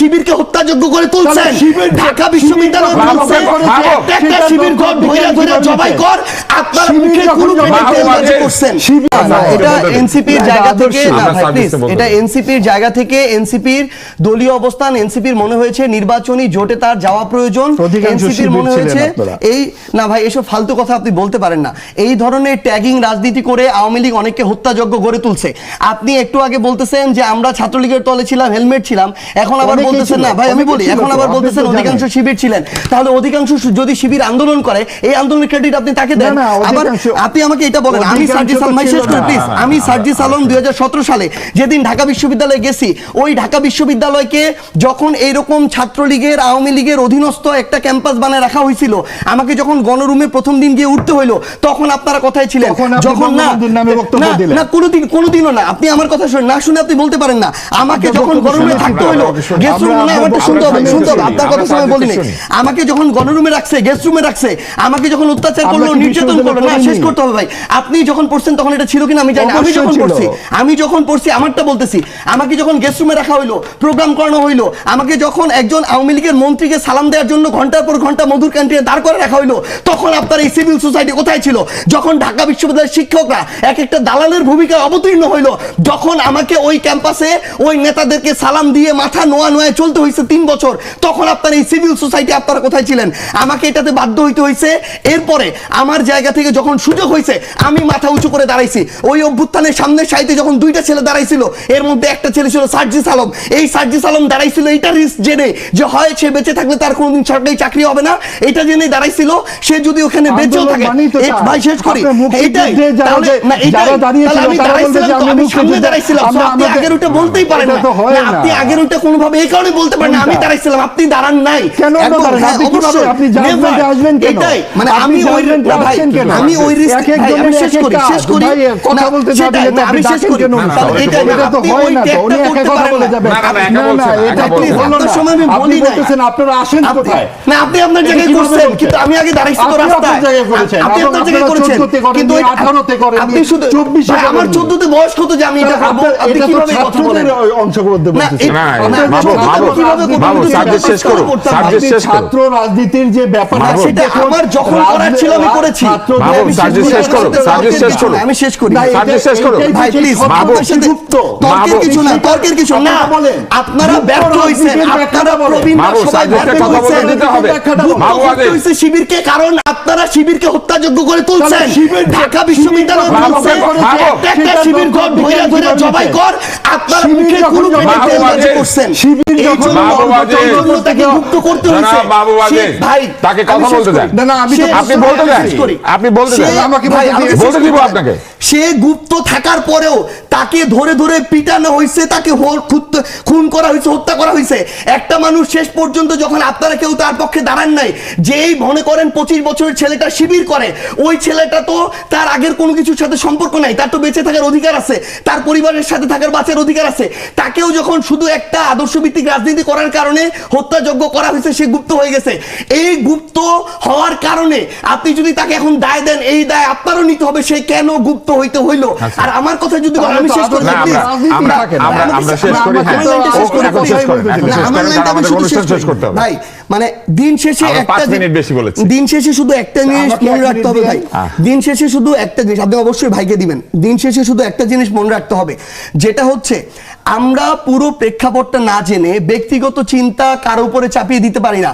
শিবিরকে হত্যাযোগ্য করে তুলছেন। ঢাকা বিশ্ববিদ্যালয় বলছে একটা শিবির ঘর ধরে ধরে জবাই কর, আপনারা মুখে কোনো পেটে করছেন। এটা এনসিপির জায়গা থেকে না ভাই প্লিজ, এটা এনসিপির জায়গা থেকে এনসিপির দলীয় অবস্থান, এনসিপির মনে হয়েছে নির্বাচনী জোটে তার যাওয়া প্রয়োজন, এনসিপির মনে হয়েছে এই না ভাই এসব ফালতু কথা আপনি বলতে পারেন না। এই ধরনের ট্যাগিং রাজনীতি করে আওয়ামী লীগ অনেককে হত্যাযোগ্য গড়ে তুলছে। আপনি একটু আগে বলতেছেন যে আমরা ছাত্রলীগের তলে ছিলাম, হেলমেট ছিলাম, এখন আবার বলতেছেন না ভাই আমি বলি, এখন আবার বলতেছেন অধিকাংশ শিবির ছিলেন। তাহলে অধিকাংশ যদি শিবির আন্দোলন করে এই আন্দোলনের ক্রেডিট আপনি তাকে দেন। আবার আপনি আমাকে এটা বলেন, আমি সার্জিস আলম ভাই শেষ করি প্লিজ, আমি সার্জিস আলম 2017 সালে যেদিন ঢাকা বিশ্ববিদ্যালয়ে গেছি, ওই ঢাকা বিশ্ববিদ্যালয়কে যখন এইরকম ছাত্রলীগের আওয়ামী লীগের অধীনস্থ একটা ক্যাম্পাস বানায় রাখা হয়েছিল, আমাকে যখন গণরুমে প্রথম দিন গিয়ে উঠতে হইলো তখন আপনারা কথাই ছিলেন, যখন না না কোনোদিনও না। আপনি আমার কথা শুনে না শুনে আপনি বলতে পারেন না। আমাকে যখন গণরুমে থাকতে হইলো, গেস্ট রুম না, আমারটা শুনতে হবে, আপনার কথা সময় বলিনি। আমাকে যখন গণরুমে রাখছে, গেস্ট রুমে রাখছে, আমাকে যখন অত্যাচার করলো, নির্যাতন করলো, না শেষ করতে হবে ভাই। আপনি যখন পড়ছেন তখন এটা ছিল কিনা আমি জানি না, আমি যখন পড়ছি আমারটা বলতেছি। আমাকে যখন গেস্ট রুমে রাখা হইলো, প্রোগ্রাম করানো হইলো, আমাকে যখন একজন আওয়ামী লীগের মন্ত্রীকে সালাম দেওয়ার জন্য ঘন্টার পর ঘন্টা মধুর ক্যান্টিনে দাঁড় করে রাখা হইলো, তখন আপনার এই সিভিল সোসাইটি কোথায় ছিল? যখন ঢাকা বিশ্ববিদ্যালয়ের শিক্ষকরা এক একটা দালালের ভূমিকায় অবতীর্ণ হইলো, যখন আমাকে ওই ক্যাম্পাসে ওই নেতাদেরকে সালাম দিয়ে মাথা নোয়ায় চলতে হয়েছে 3 বছর, তখন আপনার এই সিভিল সোসাইটি আপনারা কোথায় ছিলেন? আমাকে এটাতে বাধ্য হইতে হয়েছে। এরপরে আমার জায়গা থেকে যখন সুযোগ হয়েছে আমি মাথা উঁচু করে দাঁড়াইছি। ওই অভ্যুত্থানের সামনের সাইতে যখন 2টা ছেলে দাঁড়াইছিল, এর মধ্যে একটা ছেলে ছিল সার্জিস আলম। এই সার্জিস আলম দাঁড়াইছিল এইটা রিস্ক জেনে যে হয় সে বেঁচে থাকলে তার কোনোদিন সরকারি চাকরি হবে না, এটা জেনে দাঁড়াইছিল। সে যদি ওখানে বেঁচেও থাকে, ভাই শেষ করি, এইটাই তাহলে না, এইটাই তাহলে আমি দাঁড়াইছিলাম তো, আমি সামনে দাঁড়াইছিলাম। আপনি আগের ওটা বলতেই পারেন না, আপনি আগের ওটা কোনোভাবে এই কারণে বলতে পারেন না আমি দাঁড়াইছিলাম, আপনি দাঁড়ান নাই কেন? অবশ্যই আপনি আসবেন কেন? এটাই মানে আমি ওই ভাই আমি ওই রিস্ক আমি শেষ করি কথা বলতে যাবেন না, আমি শেষ করি এটা তো হয় না, উনি একা কথা বলে যাবেন না না, এটা প্লিজ আপনার সময় আমি বলি না, আপনারা আসেন কোথায়? না আপনি আপনার জায়গায় করছেন, কিন্তু আমি আগে দাঁড়াইছি তো রাস্তায়, আপনি আপনার জায়গায় করেছেন, কিন্তু 18 তে করেন, আপনি শুধু 24 এ আমার 14 তে বয়স কত যে আমি এটা করব? আপনি কিভাবে কথা বলেন? অংশগ্রহণ করতে বলছেন না, বাবু সাবজেক্ট শেষ করুন, সাবজেক্ট শেষ করুন। ছাত্র রাজনীতির যে ব্যাপার সেটা আমার যখন করার ছিল আমি করেছি। বাবু সাবজেক্ট শেষ করুন, সাবজেক্ট শেষ করুন, আমি শেষ করি, সাবজেক্ট শেষ করুন ভাই প্লিজ। বাবু গুপ্ত তর্কের কিছু না, তর্কের কিছু না, আপনারা ব্যর্থ হইছেন, আপনারা প্রবীণ সবাই ব্যর্থ হইছেন। বাবু আগে হইছে শিবিরকে, কারণ আপনারা শিবিরকে হত্যাযোগ্য করে তুলছেন। ঢাকা বিশ্ববিদ্যালয় বলছে একটা শিবির ঘর ধরে ধরে জবাই কর, আপনারা মুখে কোনো পেটে করছেন। শিবির যখন তাকে মুক্ত করতে হইছে, ভাই তাকে কথা বলতে দেন না, আমি তো আপনি বলতে দেন, আপনি বলতে দেন, আমাকে বলতে দিব আপনাকে। সে গুপ্ত থাকার পরেও তাকে ধরে ধরে পিটানো হয়েছে, তাকে খুন করা হয়েছে, হত্যা করা হয়েছে। একটা মানুষ শেষ পর্যন্ত যখন আপনারা কেউ তার পক্ষে দাঁড়ান নাই, যেই মনে করেন 25 বছরের ছেলেটা শিবির করে, ওই ছেলেটা তো তার আগের কোনো কিছুর সাথে সম্পর্ক নাই, তার তো বেঁচে থাকার অধিকার আছে, তার পরিবারের সাথে থাকার বাঁচার অধিকার আছে। তাকেও যখন শুধু একটা আদর্শভিত্তিক রাজনীতি করার কারণে হত্যাযোগ্য করা হয়েছে, সে গুপ্ত হয়ে গেছে। এই গুপ্ত হওয়ার কারণে আপনি যদি তাকে এখন দায় দেন, এই দায় আপনারও নিতে হবে, সে কেন গুপ্ত হইতে হইলো। আর আমার কথা যদি আমি শেষ করি, ভাই মানে দিন শেষে দিন শেষে শুধু একটা জিনিস মনে রাখতে হবে ভাই, দিন শেষে শুধু একটা জিনিস আপনি অবশ্যই ভাইকে দিবেন, দিন শেষে শুধু একটা জিনিস মনে রাখতে হবে, যেটা হচ্ছে আমরা পুরো প্রেক্ষাপটটা না জেনে ব্যক্তিগত চিন্তা কারো উপরে চাপিয়ে দিতে পারি না।